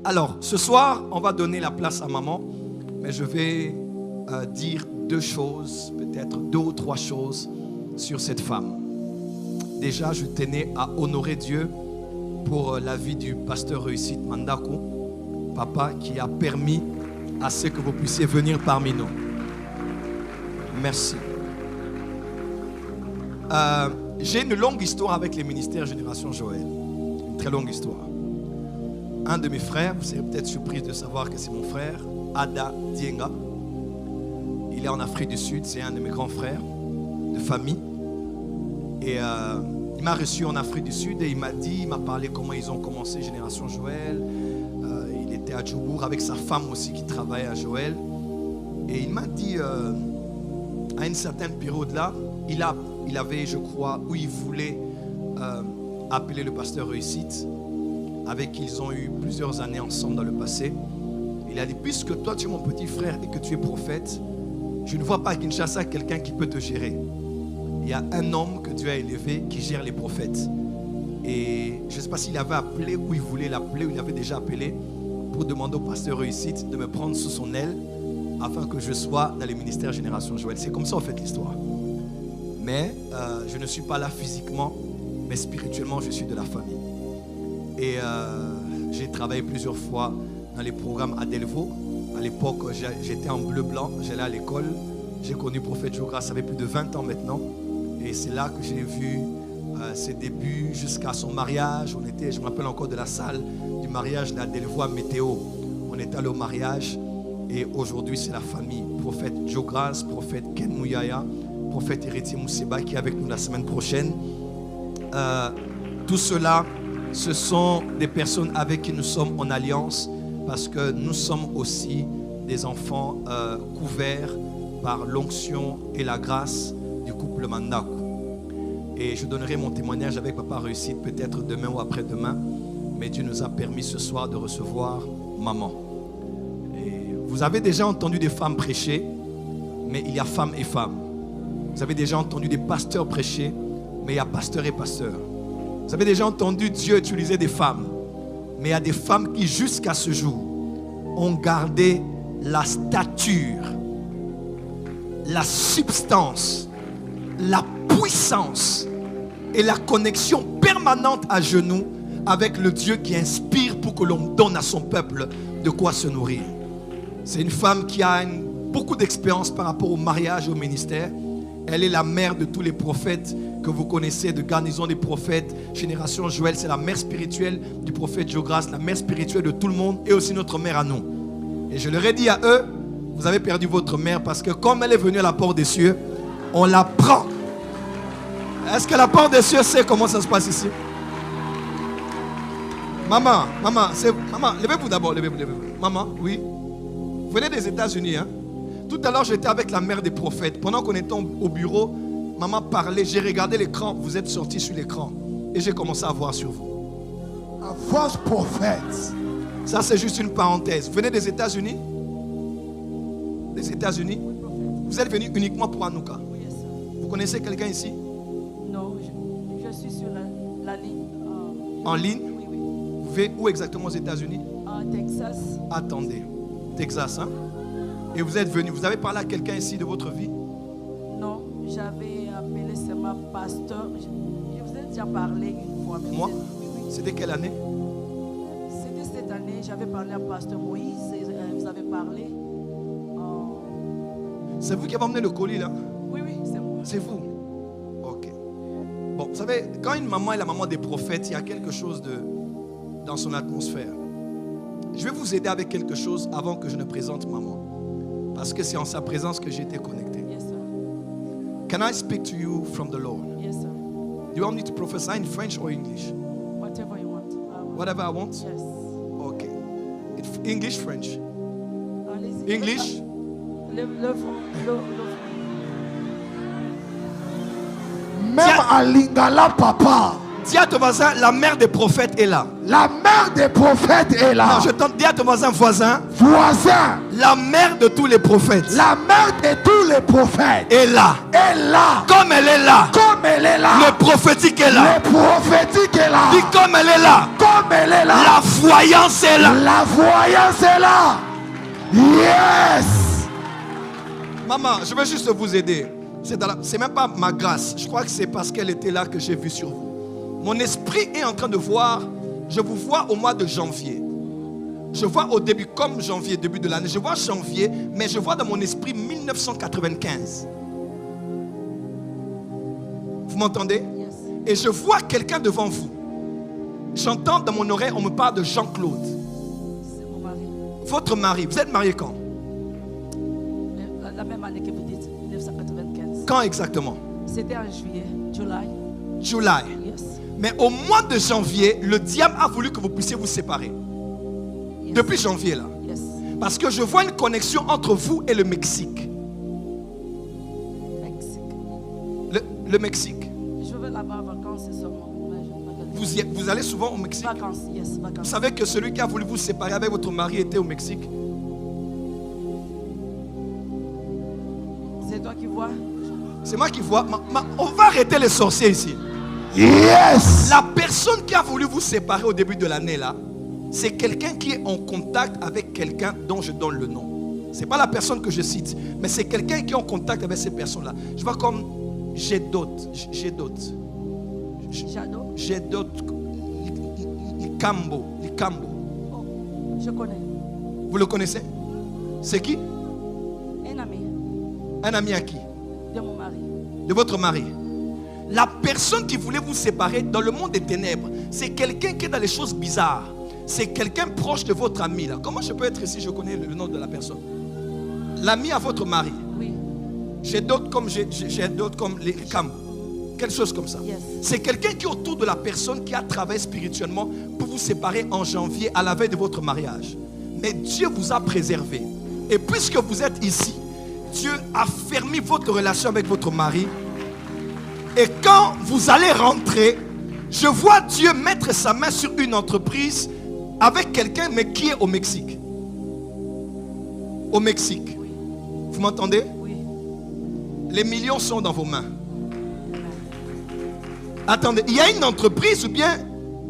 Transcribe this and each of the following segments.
Alors, ce soir, on va donner la place à maman, mais je vais dire deux choses, peut-être 2 ou 3 choses sur cette femme. Déjà, je tenais à honorer Dieu pour la vie du pasteur Réussite Mandako, papa, qui a permis à ce que vous puissiez venir parmi nous. Merci. J'ai une longue histoire avec les ministères Génération Joël. Une très longue histoire. Un de mes frères, vous serez peut-être surpris de savoir que c'est mon frère, Ada Dienga. Il est en Afrique du Sud, c'est un de mes grands frères de famille. Et il m'a reçu en Afrique du Sud et il m'a parlé comment ils ont commencé Génération Joël. Il était à Djoubour avec sa femme aussi qui travaillait à Joël. Et il m'a dit, à une certaine période là, il avait, je crois, où il voulait appeler le pasteur Réussite, avec qui ils ont eu plusieurs années ensemble dans le passé. Il a dit, puisque toi tu es mon petit frère et que tu es prophète, je ne vois pas à Kinshasa quelqu'un qui peut te gérer. Il y a un homme que Dieu a élevé qui gère les prophètes. Et je ne sais pas s'il avait appelé ou il voulait l'appeler ou il avait déjà appelé pour demander au pasteur Réussite de me prendre sous son aile afin que je sois dans les ministères Génération Joël. C'est comme ça en fait l'histoire. Mais je ne suis pas là physiquement, mais spirituellement je suis de la famille. Et j'ai travaillé plusieurs fois dans les programmes à Delvaux. À l'époque, j'étais en bleu-blanc, j'allais à l'école. J'ai connu le prophète Jogra, ça fait plus de 20 ans maintenant. Et c'est là que j'ai vu ses débuts jusqu'à son mariage. Je me rappelle encore de la salle du mariage à Delvaux à Météo. On est allé au mariage et aujourd'hui c'est la famille. Prophète Jogras, prophète Ken Mouyaya, prophète Héritier Mousseba qui est avec nous la semaine prochaine. Tout cela, ce sont des personnes avec qui nous sommes en alliance parce que nous sommes aussi des enfants couverts par l'onction et la grâce du couple Mandako. Et je donnerai mon témoignage avec Papa Réussite peut-être demain ou après-demain, mais Dieu nous a permis ce soir de recevoir maman. Et vous avez déjà entendu des femmes prêcher, mais il y a femmes et femmes. Vous avez déjà entendu des pasteurs prêcher, mais il y a pasteurs et pasteurs. Vous avez déjà entendu Dieu utiliser des femmes, mais il y a des femmes qui jusqu'à ce jour ont gardé la stature, la substance, la puissance et la connexion permanente à genoux avec le Dieu qui inspire pour que l'on donne à son peuple de quoi se nourrir. C'est une femme qui a beaucoup d'expérience par rapport au mariage et au ministère. Elle est la mère de tous les prophètes que vous connaissez, de Garnison des prophètes, Génération Joël. C'est la mère spirituelle du prophète Jogras, la mère spirituelle de tout le monde et aussi notre mère à nous. Et je leur ai dit à eux, vous avez perdu votre mère parce que comme elle est venue à la porte des cieux, on la prend. Est-ce que la porte des cieux sait comment ça se passe ici? Maman, levez-vous d'abord, levez-vous. Maman, oui. Vous venez des États-Unis, hein? Tout à l'heure, j'étais avec la mère des prophètes. Pendant qu'on était au bureau, maman parlait, j'ai regardé l'écran, vous êtes sortis sur l'écran. Et j'ai commencé à voir sur vous. Un faux prophète. Ça, c'est juste une parenthèse. Vous venez des États-Unis? Des États-Unis? Vous êtes venu uniquement pour Hanouka? Oui, yes, sir. Vous connaissez quelqu'un ici? Non, je suis sur la ligne. En ligne? Oui, oui. Vous vivez où exactement aux États-Unis? En Texas. Attendez. Texas, hein? Et vous êtes venu. Vous avez parlé à quelqu'un ici de votre vie? Non, j'avais appelé seulement pasteur. Je vous ai déjà parlé une fois. Moi? Oui, oui. C'était quelle année? C'était cette année. J'avais parlé à pasteur Moïse. Et, vous avez parlé. C'est vous qui avez emmené le colis là? Oui, oui, c'est moi. C'est vous? Ok. Bon, vous savez, quand une maman est la maman des prophètes, il y a quelque chose dans son atmosphère. Je vais vous aider avec quelque chose avant que je ne présente maman. Parce que c'est en sa présence que j'ai été connecté. Yes, sir. Can I speak to you from the Lord? Yes, sir. Do you want me to prophesy in French or English? Whatever you want. Whatever I want? Yes. Ok. English, French? Allez-y. English? Le Même à Lingala, papa. Dis à ton voisin, la mère des prophètes est là. La mère des prophètes est là. Non, je t'entends. Dis à ton voisin, Voisin. la mère de tous les prophètes La mère de tous les prophètes est là. est là. Comme elle est là, Comme elle est là. le prophétique est là. Le prophétique est là. Dis comme elle est là, Comme elle est là. la voyance est là. La voyance est là. Yes. Maman, je veux juste vous aider. C'est même pas ma grâce. Je crois que c'est parce qu'elle était là que j'ai vu sur vous. Mon esprit est en train de voir. Je vous vois au mois de janvier. Je vois au début, comme janvier, début de l'année. Je vois janvier, mais je vois dans mon esprit 1995. Vous m'entendez? Yes. Et je vois quelqu'un devant vous. J'entends dans mon oreille, on me parle de Jean-Claude. C'est mon mari. Votre mari, vous êtes marié quand? La même année que vous dites, 1995. Quand exactement? C'était en juillet, July. July. Yes. Mais au mois de janvier, le diable a voulu que vous puissiez vous séparer. Yes. Depuis janvier là. Yes. Parce que je vois une connexion entre vous et le Mexique. Mexique. Le Mexique. Je vais là-bas en vacances seulement. Mais je ne Vous allez souvent au Mexique? Vacances, yes, Vous vacances. savez que celui qui a voulu vous séparer avec votre mari était au Mexique? C'est toi qui vois? C'est moi qui vois. On va arrêter les sorciers ici. Yes. La personne qui a voulu vous séparer au début de l'année là, c'est quelqu'un qui est en contact avec quelqu'un dont je donne le nom. Ce n'est pas la personne que je cite, mais c'est quelqu'un qui est en contact avec ces personnes-là. Je vois comme j'ai d'autres. Jado? Likambo. Oh, je connais. Vous le connaissez? C'est qui? Un ami Un ami à qui? de mon mari. De votre mari. La personne qui voulait vous séparer dans le monde des ténèbres, c'est quelqu'un qui est dans les choses bizarres. C'est quelqu'un proche de votre ami là. Comment je peux être ici? Je connais le nom de la personne. L'ami à votre mari. Oui. J'ai d'autres comme les Cam. Quelque chose comme ça. Yes. C'est quelqu'un qui est autour de la personne qui a travaillé spirituellement pour vous séparer en janvier à la veille de votre mariage. Mais Dieu vous a préservé. Et puisque vous êtes ici, Dieu a fermé votre relation avec votre mari. Et quand vous allez rentrer, je vois Dieu mettre sa main sur une entreprise avec quelqu'un, mais qui est au Mexique. Au Mexique. Oui. Vous m'entendez? Oui. Les millions sont dans vos mains. Attendez, il y a une entreprise ou bien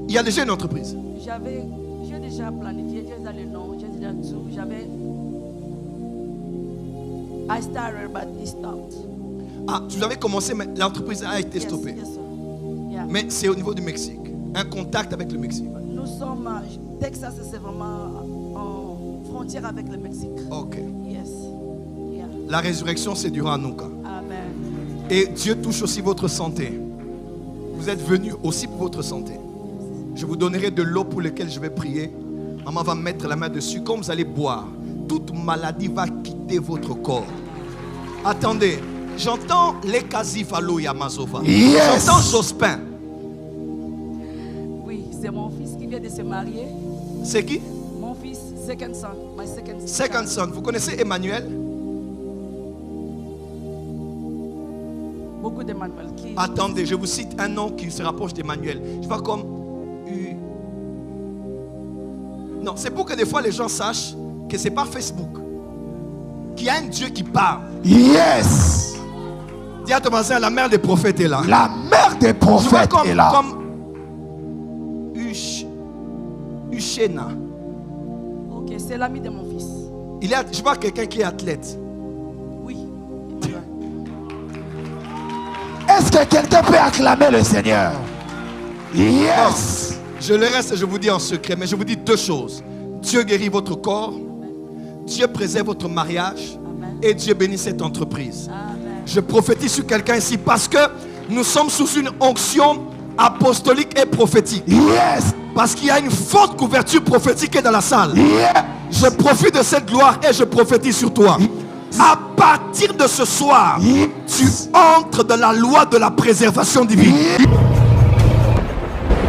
il y a déjà une entreprise? J'ai déjà planifié, j'ai déjà le nom, j'ai déjà tout. J'avais. I started, but it stopped. Ah, vous avez commencé, mais l'entreprise a été stoppée. Yes, sir. Yeah. Mais c'est au niveau du Mexique. Un contact avec le Mexique. Nous sommes. Texas, c'est vraiment en frontière avec le Mexique. Ok. Yes. Yeah. La résurrection, c'est durant Hanouka. Amen. Et Dieu touche aussi votre santé. Vous êtes venus aussi pour votre santé. Je vous donnerai de l'eau pour laquelle je vais prier. Maman va mettre la main dessus. Quand vous allez boire, toute maladie va quitter votre corps. Attendez, j'entends les Kazifalo Yamazova. Yes. J'entends Jospin. Oui, c'est mon fils qui vient de se marier. C'est qui? Mon fils, second son. My second son. Second son. Vous connaissez Emmanuel? Beaucoup d'Emmanuel qui. Attendez, je vous cite un nom qui se rapproche d'Emmanuel. Je vois comme Non, c'est pour que des fois les gens sachent que c'est pas Facebook. Qu'il y a un Dieu qui parle. Yes. Dis à ton voisin, la mère des prophètes est là. La mère des Je vois prophètes est là. comme Ushena. Ok, c'est l'ami de mon fils. Je vois quelqu'un qui est athlète. Oui, Emmanuel. Est-ce que quelqu'un peut acclamer le Seigneur? Yes. Je le reste, je vous dis en secret, mais je vous dis deux choses. Dieu guérit votre corps, Dieu préserve votre mariage, Amen. et Dieu bénit cette entreprise. Amen. Je prophétise sur quelqu'un ici parce que nous sommes sous une onction apostolique et prophétique. Yes. Parce qu'il y a une forte couverture prophétique dans la salle. Yes. Je profite de cette gloire et je prophétise sur toi. À partir de ce soir, tu entres dans la loi de la préservation divine.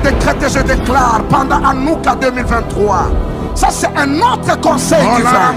Décrète, je déclare pendant Hanouka 2023. Ça, c'est un autre conseil divin.